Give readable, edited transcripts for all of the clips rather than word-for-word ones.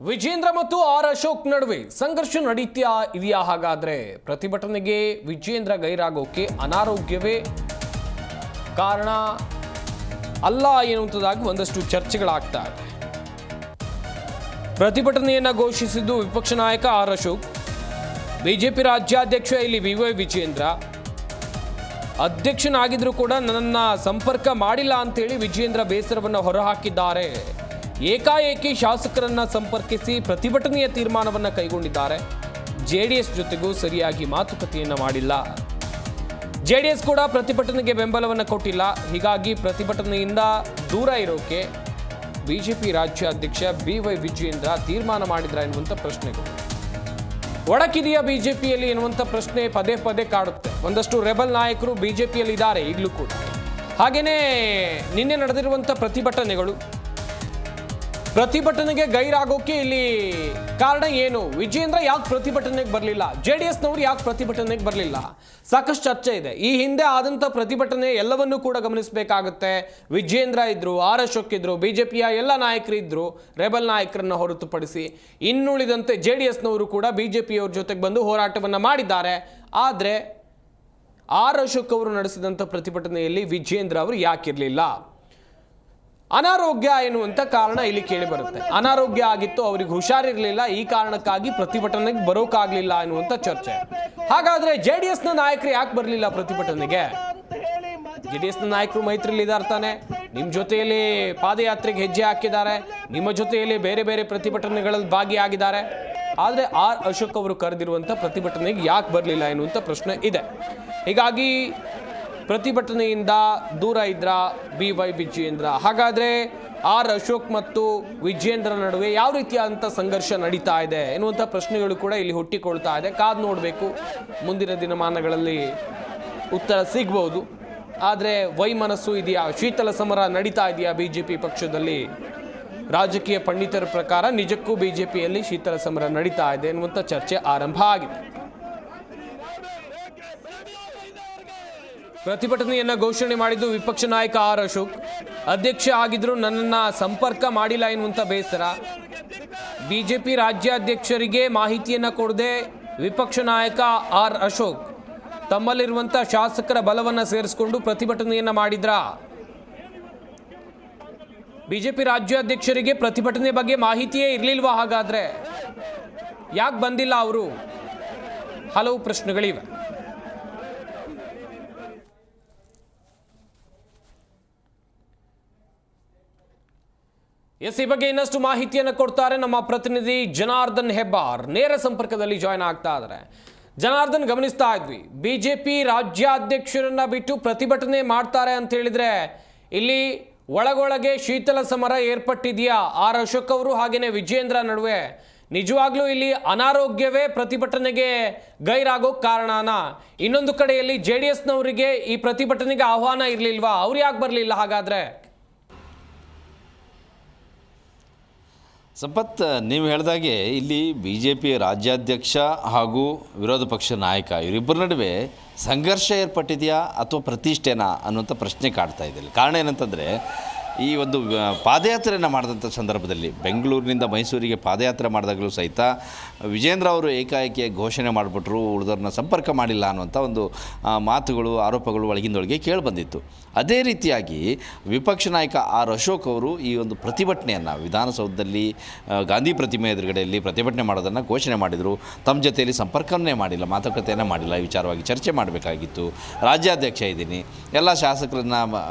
ವಿಜೇಂದ್ರ ಮತ್ತು ಆರ್ ಅಶೋಕ್ ನಡುವೆ ಸಂಘರ್ಷ ನಡೀತಾ ಇದೆಯಾ? ಹಾಗಾದ್ರೆ ಪ್ರತಿಭಟನೆಗೆ ವಿಜೇಂದ್ರ ಗೈರಾಗೋಕೆ ಅನಾರೋಗ್ಯವೇ ಕಾರಣ ಅಲ್ಲ ಎನ್ನುವಂಥದ್ದಾಗಿ ಒಂದಷ್ಟು ಚರ್ಚೆಗಳಾಗ್ತಾ ಇದೆ. ಪ್ರತಿಭಟನೆಯನ್ನ ಘೋಷಿಸಿದ್ದು ವಿಪಕ್ಷ ನಾಯಕ ಆರ್ ಅಶೋಕ್. ಬಿಜೆಪಿ ರಾಜ್ಯಾಧ್ಯಕ್ಷ ಇಲ್ಲಿ ವಿವೈ ವಿಜೇಂದ್ರ ಅಧ್ಯಕ್ಷನಾಗಿದ್ರು ಕೂಡ ನನ್ನನ್ನು ಸಂಪರ್ಕ ಮಾಡಿಲ್ಲ ಅಂತೇಳಿ ವಿಜೇಂದ್ರ ಬೇಸರವನ್ನು ಹೊರಹಾಕಿದ್ದಾರೆ. ಏಕಾಏಕಿ ಶಾಸಕರನ್ನ ಸಂಪರ್ಕಿಸಿ ಪ್ರತಿಭಟನೆಯ ತೀರ್ಮಾನವನ್ನು ಕೈಗೊಂಡಿದ್ದಾರೆ. ಜೆಡಿಎಸ್ ಜೊತೆಗೂ ಸರಿಯಾಗಿ ಮಾತುಕತೆಯನ್ನು ಮಾಡಿಲ್ಲ. ಜೆಡಿಎಸ್ ಕೂಡ ಪ್ರತಿಭಟನೆಗೆ ಬೆಂಬಲವನ್ನು ಕೊಟ್ಟಿಲ್ಲ. ಹೀಗಾಗಿ ಪ್ರತಿಭಟನೆಯಿಂದ ದೂರ ಇರೋಕೆ ಬಿಜೆಪಿ ರಾಜ್ಯಾಧ್ಯಕ್ಷ ಬಿವೈ ವಿಜೇಂದ್ರ ತೀರ್ಮಾನ ಮಾಡಿದ್ರ ಎನ್ನುವಂಥ ಪ್ರಶ್ನೆಗಳು ಒಡಕಿದೆಯಾ ಬಿಜೆಪಿಯಲ್ಲಿ ಎನ್ನುವಂಥ ಪ್ರಶ್ನೆ ಪದೇ ಪದೇ ಕಾಡುತ್ತೆ. ಒಂದಷ್ಟು ರೆಬಲ್ ನಾಯಕರು ಬಿಜೆಪಿಯಲ್ಲಿ ಇದ್ದಾರೆ ಈಗಲೂ ಕೂಡ. ಹಾಗೇನೇ ನಿನ್ನೆ ನಡೆದಿರುವಂಥ ಪ್ರತಿಭಟನೆಗೆ ಗೈರಾಗೋಕೆ ಇಲ್ಲಿ ಕಾರಣ ಏನು? ವಿಜೇಂದ್ರ ಯಾಕೆ ಪ್ರತಿಭಟನೆಗೆ ಬರಲಿಲ್ಲ? ಜೆಡಿಎಸ್ನವರು ಯಾಕೆ ಪ್ರತಿಭಟನೆಗೆ ಬರಲಿಲ್ಲ? ಸಾಕಷ್ಟು ಚರ್ಚೆ ಇದೆ. ಈ ಹಿಂದೆ ಆದಂಥ ಪ್ರತಿಭಟನೆ ಎಲ್ಲವನ್ನೂ ಕೂಡ ಗಮನಿಸಬೇಕಾಗುತ್ತೆ. ವಿಜೇಂದ್ರ ಇದ್ರು, ಆರ್ ಅಶೋಕ್ ಇದ್ರು, ಬಿಜೆಪಿಯ ಎಲ್ಲ ನಾಯಕರು ಇದ್ರು, ರೆಬಲ್ ನಾಯಕರನ್ನ ಹೊರತುಪಡಿಸಿ ಇನ್ನುಳಿದಂತೆ ಜೆಡಿಎಸ್ನವರು ಕೂಡ ಬಿಜೆಪಿಯವ್ರ ಜೊತೆಗೆ ಬಂದು ಹೋರಾಟವನ್ನು ಮಾಡಿದ್ದಾರೆ. ಆದರೆ ಆರ್ ಅಶೋಕ್ ಅವರು ನಡೆಸಿದಂಥ ಪ್ರತಿಭಟನೆಯಲ್ಲಿ ವಿಜೇಂದ್ರ ಅವರು ಯಾಕಿರಲಿಲ್ಲ? ಅನಾರೋಗ್ಯ ಎನ್ನುವಂಥ ಕಾರಣ ಇಲ್ಲಿ ಕೇಳಿ ಬರುತ್ತೆ. ಅನಾರೋಗ್ಯ ಆಗಿತ್ತು, ಅವ್ರಿಗೆ ಹುಷಾರಿರಲಿಲ್ಲ, ಈ ಕಾರಣಕ್ಕಾಗಿ ಪ್ರತಿಭಟನೆಗೆ ಬರೋಕ್ಕಾಗಲಿಲ್ಲ ಎನ್ನುವಂಥ ಚರ್ಚೆ. ಹಾಗಾದ್ರೆ ಜೆಡಿಎಸ್ನ ನಾಯಕರು ಯಾಕೆ ಬರಲಿಲ್ಲ ಪ್ರತಿಭಟನೆಗೆ? ಜೆಡಿಎಸ್ನ ನಾಯಕರು ಮೈತ್ರಿಯಲ್ಲಿ ಇದ್ದಾರೆ ತಾನೆ, ನಿಮ್ಮ ಜೊತೆಯಲ್ಲಿ ಪಾದಯಾತ್ರೆಗೆ ಹೆಜ್ಜೆ ಹಾಕಿದ್ದಾರೆ, ನಿಮ್ಮ ಜೊತೆಯಲ್ಲಿ ಬೇರೆ ಬೇರೆ ಪ್ರತಿಭಟನೆಗಳಲ್ಲಿ ಭಾಗಿಯಾಗಿದ್ದಾರೆ. ಆದರೆ ಆರ್ ಅಶೋಕ್ ಅವರು ಕರೆದಿರುವಂಥ ಪ್ರತಿಭಟನೆಗೆ ಯಾಕೆ ಬರಲಿಲ್ಲ ಎನ್ನುವಂಥ ಪ್ರಶ್ನೆ ಇದೆ. ಹೀಗಾಗಿ ಪ್ರತಿಭಟನೆಯಿಂದ ದೂರ ಇದ್ರ ಬಿವೈ ವಿಜೇಂದ್ರ. ಹಾಗಾದರೆ ಆರ್ ಅಶೋಕ್ ಮತ್ತು ವಿಜೇಂದ್ರ ನಡುವೆ ಯಾವ ರೀತಿಯಾದಂಥ ಸಂಘರ್ಷ ನಡೀತಾ ಇದೆ ಎನ್ನುವಂಥ ಪ್ರಶ್ನೆಗಳು ಕೂಡ ಇಲ್ಲಿ ಹುಟ್ಟಿಕೊಳ್ತಾ ಇದೆ. ಕಾದು ನೋಡಬೇಕು, ಮುಂದಿನ ದಿನಮಾನಗಳಲ್ಲಿ ಉತ್ತರ ಸಿಗ್ಬೋದು. ಆದರೆ ವೈಮನಸ್ಸು ಇದೆಯಾ? ಶೀತಲ ಸಮರ ನಡೀತಾ ಇದೆಯಾ ಬಿಜೆಪಿ ಪಕ್ಷದಲ್ಲಿ? ರಾಜಕೀಯ ಪಂಡಿತರ ಪ್ರಕಾರ ನಿಜಕ್ಕೂ ಬಿಜೆಪಿಯಲ್ಲಿ ಶೀತಲ ಸಮರ ನಡೀತಾ ಇದೆ ಎನ್ನುವಂಥ ಚರ್ಚೆ ಆರಂಭ ಆಗಿದೆ. ಪ್ರತಿಭಟನೆಯನ್ನ ಘೋಷಣೆ ಮಾಡಿದ್ದು ವಿಪಕ್ಷ ನಾಯಕ ಆರ್ ಅಶೋಕ್. ಅಧ್ಯಕ್ಷ ಆಗಿದ್ರು ನನ್ನನ್ನ ಸಂಪರ್ಕ ಮಾಡಿಲ್ಲ ಎನ್ನುವಂಥ ಬೇಸರ. ಬಿಜೆಪಿ ರಾಜ್ಯಾಧ್ಯಕ್ಷರಿಗೆ ಮಾಹಿತಿಯನ್ನ ಕೊಡದೆ ವಿಪಕ್ಷ ನಾಯಕ ಆರ್ ಅಶೋಕ್ ತಮ್ಮಲ್ಲಿರುವಂಥ ಶಾಸಕರ ಬಲವನ್ನು ಸೇರಿಸಿಕೊಂಡು ಪ್ರತಿಭಟನೆಯನ್ನ ಮಾಡಿದ್ರ? ಬಿಜೆಪಿ ರಾಜ್ಯಾಧ್ಯಕ್ಷರಿಗೆ ಪ್ರತಿಭಟನೆ ಬಗ್ಗೆ ಮಾಹಿತಿಯೇ ಇರಲಿಲ್ವಾ? ಹಾಗಾದ್ರೆ ಯಾಕೆ ಬಂದಿಲ್ಲ ಅವರು? ಹಲವು ಪ್ರಶ್ನೆಗಳಿವೆ. ಈ ಬಗ್ಗೆ ಇನ್ನಷ್ಟು ಮಾಹಿತಿಯನ್ನು ಕೊಡ್ತಾರೆ ನಮ್ಮ ಪ್ರತಿನಿಧಿ ಜನಾರ್ದನ್ ಹೆಬ್ಬಾರ್. ನೇರ ಸಂಪರ್ಕದಲ್ಲಿ ಜಾಯ್ನ್ ಆಗ್ತಾ ಇದ್ದಾರೆ. ಜನಾರ್ದನ್, ಗಮನಿಸ್ತಾ ಇದ್ವಿ, ಬಿಜೆಪಿ ರಾಜ್ಯಾಧ್ಯಕ್ಷರನ್ನ ಬಿಟ್ಟು ಪ್ರತಿಭಟನೆ ಮಾಡ್ತಾರೆ ಅಂತ ಹೇಳಿದ್ರೆ ಇಲ್ಲಿ ಒಳಗೊಳಗೆ ಶೀತಲ ಸಮರ ಏರ್ಪಟ್ಟಿದೆಯಾ ಆರ್ ಅಶೋಕ್ ಅವರು ಹಾಗೇನೆ ವಿಜೇಂದ್ರ ನಡುವೆ? ನಿಜವಾಗ್ಲೂ ಇಲ್ಲಿ ಅನಾರೋಗ್ಯವೇ ಪ್ರತಿಭಟನೆಗೆ ಗೈರಾಗೋಕ್ ಕಾರಣನಾ? ಇನ್ನೊಂದು ಕಡೆಯಲ್ಲಿ ಜೆಡಿಎಸ್ನವರಿಗೆ ಈ ಪ್ರತಿಭಟನೆಗೆ ಆಹ್ವಾನ ಇರಲಿಲ್ವಾ? ಅವ್ರು ಯಾಕೆ ಬರಲಿಲ್ಲ ಹಾಗಾದ್ರೆ? ಸಂಪತ್, ನೀವು ಹೇಳಿದಾಗೆ ಇಲ್ಲಿ ಬಿ ಜೆ ಪಿ ರಾಜ್ಯಾಧ್ಯಕ್ಷ ಹಾಗೂ ವಿರೋಧ ಪಕ್ಷ ನಾಯಕ ಇವರಿಬ್ಬರ ನಡುವೆ ಸಂಘರ್ಷ ಏರ್ಪಟ್ಟಿದೆಯಾ ಅಥವಾ ಪ್ರತಿಷ್ಠೆನಾ ಅನ್ನುವಂಥ ಪ್ರಶ್ನೆ ಕಾಡ್ತಾ ಇದೆ. ಕಾರಣ ಏನಂತಂದರೆ, ಈ ಒಂದು ಪಾದಯಾತ್ರೆಯನ್ನು ಮಾಡಿದಂಥ ಸಂದರ್ಭದಲ್ಲಿ ಬೆಂಗಳೂರಿನಿಂದ ಮೈಸೂರಿಗೆ ಪಾದಯಾತ್ರೆ ಮಾಡಿದಾಗಲೂ ಸಹಿತ ವಿಜೇಂದ್ರ ಅವರು ಏಕಾಏಕಿ ಘೋಷಣೆ ಮಾಡಿಬಿಟ್ರು, ಉಳಿದವ್ರನ್ನ ಸಂಪರ್ಕ ಮಾಡಿಲ್ಲ ಅನ್ನುವಂಥ ಒಂದು ಮಾತುಗಳು, ಆರೋಪಗಳು ಒಳಗಿಂದೊಳಗೆ ಕೇಳಿಬಂದಿತ್ತು. ಅದೇ ರೀತಿಯಾಗಿ ವಿಪಕ್ಷ ನಾಯಕ ಆರ್ ಅಶೋಕ್ ಅವರು ಈ ಒಂದು ಪ್ರತಿಭಟನೆಯನ್ನು ವಿಧಾನಸೌಧದಲ್ಲಿ ಗಾಂಧಿ ಪ್ರತಿಮೆ ಎದುರುಗಡೆಯಲ್ಲಿ ಪ್ರತಿಭಟನೆ ಮಾಡೋದನ್ನು ಘೋಷಣೆ ಮಾಡಿದರು. ತಮ್ಮ ಜೊತೆಯಲ್ಲಿ ಸಂಪರ್ಕವನ್ನೇ ಮಾಡಿಲ್ಲ, ಮಾತುಕತೆಯನ್ನು ಮಾಡಿಲ್ಲ. ಈ ವಿಚಾರವಾಗಿ ಚರ್ಚೆ ಮಾಡಬೇಕಾಗಿತ್ತು. ರಾಜ್ಯಾಧ್ಯಕ್ಷ ಇದ್ದೀನಿ, ಎಲ್ಲ ಶಾಸಕರನ್ನು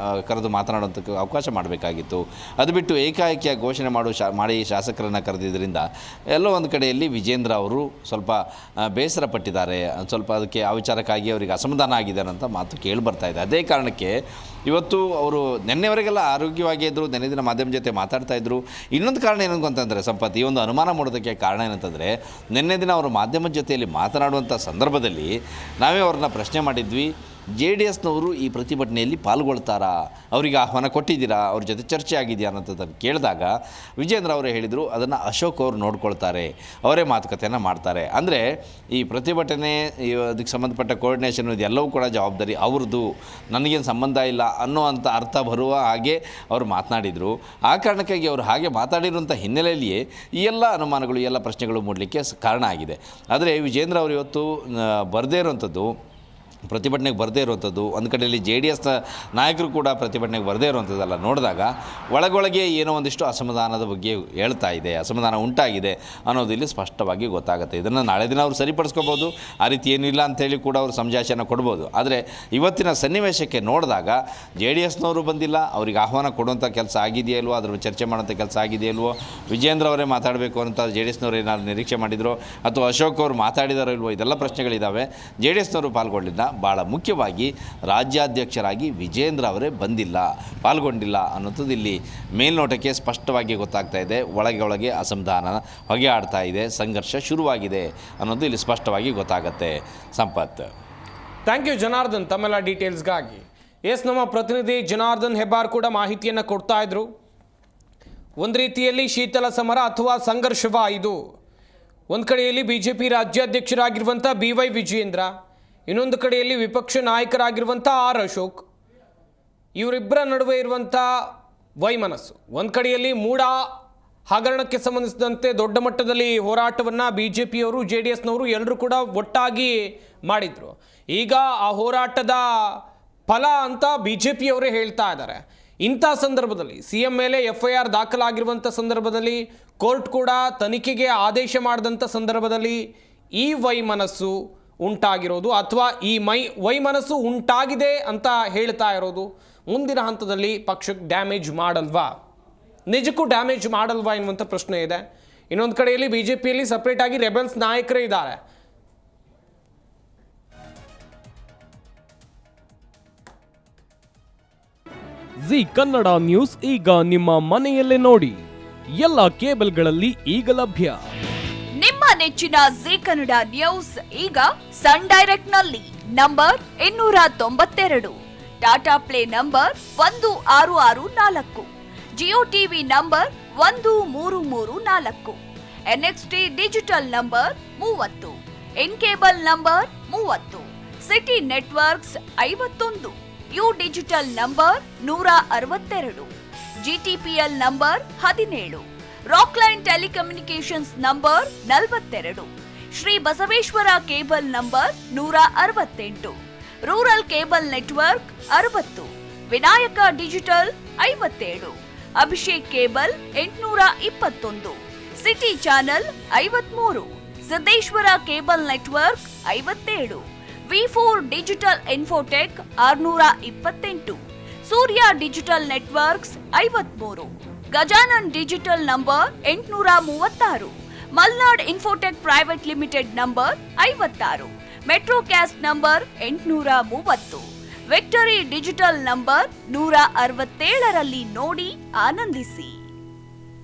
ಕರೆದು ಮಾತನಾಡುವಂಥ ಅವಕಾಶ ಮಾಡಬೇಕಾಗಿತ್ತು. ಅದು ಬಿಟ್ಟು ಏಕಾಏಕಿಯಾಗಿ ಘೋಷಣೆ ಮಾಡಿ ಶಾಸಕರನ್ನು ಕರೆದಿದ್ದರಿಂದ ಎಲ್ಲೋ ಒಂದು ಕಡೆಯಲ್ಲಿ ವಿಜೇಂದ್ರ ಅವರು ಸ್ವಲ್ಪ ಬೇಸರ ಪಟ್ಟಿದ್ದಾರೆ. ಸ್ವಲ್ಪ ಅದಕ್ಕೆ ಆ ವಿಚಾರಕ್ಕಾಗಿ ಅವರಿಗೆ ಅಸಮಾಧಾನ ಆಗಿದೆ ಅನ್ನೋಂಥ ಮಾತು ಕೇಳಿ ಬರ್ತಾ ಇದೆ. ಅದೇ ಕಾರಣಕ್ಕೆ ಇವತ್ತು ಅವರು ನಿನ್ನೆವರೆಗೆಲ್ಲ ಆರೋಗ್ಯವಾಗಿ ಇದ್ದರು, ನೆನ್ನೆ ದಿನ ಮಾಧ್ಯಮ ಜೊತೆ ಮಾತಾಡ್ತಾ ಇದ್ದರು. ಇನ್ನೊಂದು ಕಾರಣ ಏನಂತ ಅಂತಂದರೆ ಸಂಪತ್, ಈ ಒಂದು ಅನುಮಾನ ಮೂಡೋದಕ್ಕೆ ಕಾರಣ ಏನಂತಂದರೆ, ನಿನ್ನೆ ದಿನ ಅವರು ಮಾಧ್ಯಮದ ಜೊತೆಯಲ್ಲಿ ಮಾತನಾಡುವಂಥ ಸಂದರ್ಭದಲ್ಲಿ ನಾವೇ ಅವ್ರನ್ನ ಪ್ರಶ್ನೆ ಮಾಡಿದ್ವಿ, JDSನವರು ಈ ಪ್ರತಿಭಟನೆಯಲ್ಲಿ ಪಾಲ್ಗೊಳ್ತಾರಾ, ಅವರಿಗೆ ಆಹ್ವಾನ ಕೊಟ್ಟಿದ್ದೀರಾ, ಅವ್ರ ಜೊತೆ ಚರ್ಚೆ ಆಗಿದೆಯಾ ಅನ್ನೋದನ್ನು ಕೇಳಿದಾಗ ವಿಜೇಂದ್ರ ಅವರೇ ಹೇಳಿದರು ಅದನ್ನು ಅಶೋಕ್ ಅವರು ನೋಡ್ಕೊಳ್ತಾರೆ, ಅವರೇ ಮಾತುಕತೆಯನ್ನು ಮಾಡ್ತಾರೆ. ಅಂದರೆ ಈ ಪ್ರತಿಭಟನೆ ಅದಕ್ಕೆ ಸಂಬಂಧಪಟ್ಟ ಕೋಆರ್ಡಿನೇಷನ್ ಇದೆಲ್ಲವೂ ಕೂಡ ಜವಾಬ್ದಾರಿ ಅವ್ರದ್ದು, ನನಗೇನು ಸಂಬಂಧ ಇಲ್ಲ ಅನ್ನೋವಂಥ ಅರ್ಥ ಬರುವ ಹಾಗೆ ಅವರು ಮಾತನಾಡಿದರು. ಆ ಕಾರಣಕ್ಕಾಗಿ ಅವರು ಹಾಗೆ ಮಾತಾಡಿರುವಂಥ ಹಿನ್ನೆಲೆಯಲ್ಲಿಯೇ ಈ ಎಲ್ಲ ಅನುಮಾನಗಳು, ಎಲ್ಲ ಪ್ರಶ್ನೆಗಳು ಮೂಡಲಿಕ್ಕೆ ಕಾರಣ ಆಗಿದೆ. ಆದರೆ ವಿಜೇಂದ್ರ ಅವರು ಇವತ್ತು ಬರದೇ ಇರುವಂಥದ್ದು, ಪ್ರತಿಭಟನೆಗೆ ಬರದೇ ಇರುವಂಥದ್ದು, ಒಂದು ಕಡೆಯಲ್ಲಿ JDSನ ನಾಯಕರು ಕೂಡ ಪ್ರತಿಭಟನೆಗೆ ಬರದೇ ಇರುವಂಥದ್ದೆಲ್ಲ ನೋಡಿದಾಗ ಒಳಗೊಳಗೆ ಏನೋ ಒಂದಿಷ್ಟು ಅಸಮಾಧಾನದ ಬಗ್ಗೆ ಹೇಳ್ತಾ ಇದೆ, ಅಸಮಾಧಾನ ಉಂಟಾಗಿದೆ ಅನ್ನೋದು ಇಲ್ಲಿ ಸ್ಪಷ್ಟವಾಗಿ ಗೊತ್ತಾಗುತ್ತೆ. ಇದನ್ನು ನಾಳೆ ದಿನ ಅವರು ಸರಿಪಡಿಸ್ಕೋಬೋದು, ಆ ರೀತಿ ಏನಿಲ್ಲ ಅಂಥೇಳಿ ಕೂಡ ಅವರು ಸಂಜಾಷಣೆ ಕೊಡ್ಬೋದು. ಆದರೆ ಇವತ್ತಿನ ಸನ್ನಿವೇಶಕ್ಕೆ ನೋಡಿದಾಗ JDSನವರು ಬಂದಿಲ್ಲ, ಅವರಿಗೆ ಆಹ್ವಾನ ಕೊಡುವಂಥ ಕೆಲಸ ಆಗಿದೆಯೋ ಇಲ್ವೋ, ಅದ್ರ ಚರ್ಚೆ ಮಾಡೋಂಥ ಕೆಲಸ ಆಗಿದೆಯೋ ಇಲ್ವೋ, ವಿಜೇಂದ್ರ ಅವರೇ ಮಾತಾಡಬೇಕು ಅಂತ JDSನವರು ಏನಾದ್ರು ನಿರೀಕ್ಷೆ ಮಾಡಿದ್ರು ಅಥವಾ ಅಶೋಕ್ ಅವರು ಮಾತಾಡಿದಾರೋ ಇಲ್ವೋ, ಇದೆಲ್ಲ ಪ್ರಶ್ನೆಗಳಿದ್ದಾವೆ. JDSನವರು ಪಾಲ್ಗೊಂಡಿಲ್ಲ. ಭಾಳ ಮುಖ್ಯವಾಗಿ ರಾಜ್ಯಾಧ್ಯಕ್ಷರಾಗಿ ವಿಜೇಂದ್ರ ಅವರೇ ಬಂದಿಲ್ಲ, ಪಾಲ್ಗೊಂಡಿಲ್ಲ ಅನ್ನೋದು ಇಲ್ಲಿ ಮೇಲ್ನೋಟಕ್ಕೆ ಸ್ಪಷ್ಟವಾಗಿ ಗೊತ್ತಾಗ್ತಾ ಇದೆ. ಒಳಗೆ ಅಸಮಾಧಾನ ಹೊಗೆ ಆಡ್ತಾ ಇದೆ, ಸಂಘರ್ಷ ಶುರುವಾಗಿದೆ ಅನ್ನೋದು ಇಲ್ಲಿ ಸ್ಪಷ್ಟವಾಗಿ ಗೊತ್ತಾಗುತ್ತೆ. ಸಂಪತ್, ಥ್ಯಾಂಕ್ ಯು ಜನಾರ್ದನ್ ತಮ್ಮೆಲ್ಲ ಡೀಟೇಲ್ಸ್ಗಾಗಿ. ನಮ್ಮ ಪ್ರತಿನಿಧಿ ಜನಾರ್ದನ್ ಹೆಬ್ಬಾರ್ ಕೂಡ ಮಾಹಿತಿಯನ್ನು ಕೊಡ್ತಾ ಇದ್ರು. ಒಂದು ರೀತಿಯಲ್ಲಿ ಶೀತಲ ಸಮರ ಅಥವಾ ಸಂಘರ್ಷವ ಇದು. ಒಂದು ಕಡೆಯಲ್ಲಿ BJP ರಾಜ್ಯಾಧ್ಯಕ್ಷರಾಗಿರುವಂಥ BY ವಿಜಯೇಂದ್ರ, ಇನ್ನೊಂದು ಕಡೆಯಲ್ಲಿ ವಿಪಕ್ಷ ನಾಯಕರಾಗಿರುವಂಥ R ಅಶೋಕ್, ಇವರಿಬ್ಬರ ನಡುವೆ ಇರುವಂಥ ವೈಮನಸ್ಸು. ಒಂದು ಕಡೆಯಲ್ಲಿ ಮೂಡ ಹಗರಣಕ್ಕೆ ಸಂಬಂಧಿಸಿದಂತೆ ದೊಡ್ಡ ಮಟ್ಟದಲ್ಲಿ ಹೋರಾಟವನ್ನು BJPಯವರು JDSನವರು ಎಲ್ಲರೂ ಕೂಡ ಒಟ್ಟಾಗಿ ಮಾಡಿದರು. ಈಗ ಆ ಹೋರಾಟದ ಫಲ ಅಂತ BJPಯವರೇ ಹೇಳ್ತಾ ಇದ್ದಾರೆ. ಇಂಥ ಸಂದರ್ಭದಲ್ಲಿ CM ಮೇಲೆ FIR ದಾಖಲಾಗಿರುವಂಥ ಸಂದರ್ಭದಲ್ಲಿ, ಕೋರ್ಟ್ ಕೂಡ ತನಿಖೆಗೆ ಆದೇಶ ಮಾಡಿದಂಥ ಸಂದರ್ಭದಲ್ಲಿ ಈ ವೈಮನಸ್ಸು ಉಂಟಾಗಿರೋದು ಅಥವಾ ಈ ವೈಮನಸ್ಸು ಉಂಟಾಗಿದೆ ಅಂತ ಹೇಳ್ತಾ ಇರೋದು ಮುಂದಿನ ಹಂತದಲ್ಲಿ ಪಕ್ಷಕ್ಕೆ ಡ್ಯಾಮೇಜ್ ಮಾಡಲ್ವಾ, ನಿಜಕ್ಕೂ ಡ್ಯಾಮೇಜ್ ಮಾಡಲ್ವಾ ಎನ್ನುವಂಥ ಪ್ರಶ್ನೆ ಇದೆ. ಇನ್ನೊಂದು ಕಡೆಯಲ್ಲಿ BJPಯಲ್ಲಿ ಸಪ್ರೇಟಾಗಿ ರೆಬೆಲ್ಸ್ ನಾಯಕರೇ ಇದ್ದಾರೆ. ಜಿ ಕನ್ನಡ ನ್ಯೂಸ್ ಈಗ ನಿಮ್ಮ ಮನೆಯಲ್ಲೇ ನೋಡಿ, ಎಲ್ಲ ಕೇಬಲ್ಗಳಲ್ಲಿ ಈಗ ಲಭ್ಯ. ನಿಮ್ಮ ನೆಚ್ಚಿನ ಜಿ ಕನ್ನಡ ನ್ಯೂಸ್ ಈಗ ಸನ್ ಡೈರೆಕ್ಟ್ ನಲ್ಲಿ number 292, Tata play number 1664, Jio TV number 1334, NXT digital number 30, in cable number 30, city networks 51, U digital number 162, GTPL number 17, Rockline telecommunications number 42, Shri Basaveshwara cable number 168, rural cable network 60, Vinayaka digital 57, Abhishek cable 821, city channel 53, Siddeshwara cable network 57, V4 digital Infotech 628, Surya digital networks 53, Gajanan digital number 836, Malnad Infotech Private Limited number 56, Metrocast number 830, Victory Digital number 167ರಲ್ಲಿ ನೋಡಿ ಆನಂದಿಸಿ.